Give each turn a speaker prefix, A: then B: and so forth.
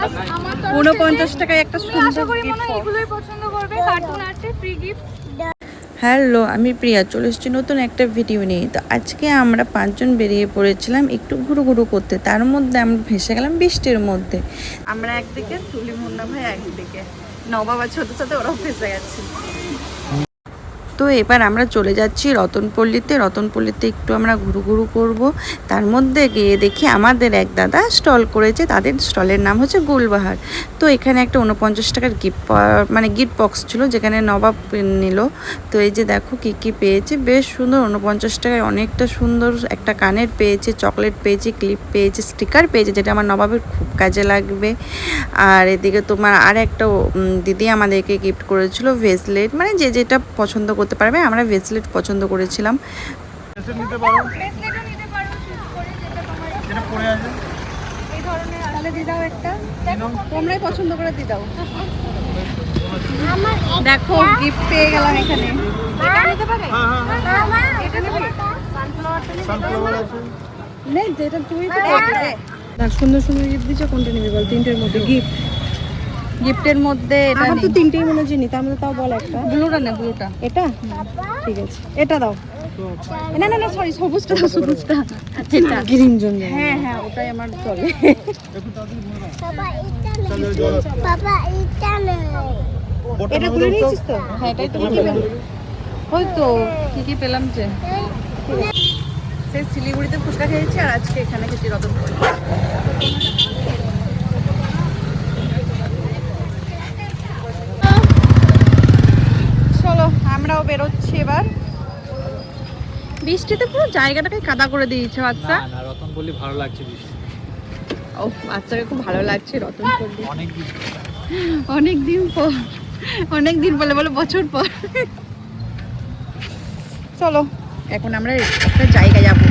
A: 49 টাকায় একটা সুন্দর
B: এগুলোই পছন্দ করবে। কার্টুন আছে, ফ্রি গিফট।
A: হ্যালো, আমি প্রিয়া, চলে এসেছি নতুন একটা ভিডিও নিয়ে। তো আজকে আমরা 5 জন বেরিয়ে পড়েছিলাম একটু ঘুরু করতে। তার মধ্যে আমরা ভেসে গেলাম বৃষ্টির মধ্যে। আমরা একদিকে, তুলি মুন্না ভাই একদিকে, নবাব আর ছোট ছোট ওরাও ভেসে গেছে। তো এবার আমরা চলে যাচ্ছি রতনপল্লিতে একটু আমরা ঘুরু করব। তার মধ্যে গিয়ে দেখি আমাদের এক দাদা স্টল করেছে, তাদের স্টলের নাম হচ্ছে গুলবাহার। তো এখানে একটা 49 টাকার গিফট বক্স ছিল, যেখানে নবাব নিল। তো এই যে দেখো কি পেয়েছে, বেশ সুন্দর। 49 টাকায় অনেকটা সুন্দর একটা কানের পেয়েছে, চকলেট পেয়েছে, ক্লিপ পেয়েছে, স্টিকার পেয়েছে, যেটা আমার নবাবের খুব কাজে লাগবে। আর এদিকে তোমার আর একটা দিদি আমাদেরকে গিফট করেছিল ভেসলেট, মানে যে যেটা পছন্দ করতে পারবে। আমরা ভেসলেট পছন্দ করেছিলাম।
B: নিতে পারো, ব্রেসলেটও নিতে পারো, চুজ করে যেটা তোমার এটা পরে আছে এই ধরনের। তাহলে দিয়ে দাও একটা, দেখো তোমরাই পছন্দ করে দিয়ে দাও।
A: দেখো গিফট পেয়ে গেলাম এখানে।
B: এটা নিতে পারে? হ্যাঁ এটা নেবে। সানফ্লাওয়ার আছে
A: নে, যেটা তুই দেখবে। দেখ সুন্দর গিফট দিছো, কোনটা নিবি বল? তিনটের মধ্যে গিফটের মধ্যে এটা
C: আমার তো তিনটেই মনে হচ্ছে নি, তার মধ্যে তাও বল একটা।
A: ব্লুটা নে, ব্লুটা।
C: এটা ঠিক আছে, এটা দাও।
A: না সরি, সবুজটা দাও, সবুজটা। এটা
C: গ্রিন জন্য।
A: হ্যাঁ ওটাই আমার চলে।
C: এটা খুলে নিয়েছিস তো?
A: হ্যাঁ এটাই তো পেলাম। ওই তো কি পেলাম যে সেই শিলিগুড়িতে ফুচকা খেয়েছি, আর আজকে এখানে খেয়েছি রতনপল্লি। চলো আমরাও বেরোচ্ছি এবার। বৃষ্টিতে পুরো জায়গাটাকে কাদা করে দিয়েছে বাচ্চা।
D: না রতনপল্লি ভালো লাগছে বৃষ্টি।
A: ও বাচ্চাকে খুব ভালো লাগছে রতনপল্লি। অনেক দিন বলে বছর পর। চলো এখন আমরা একটা জায়গায় যাবো।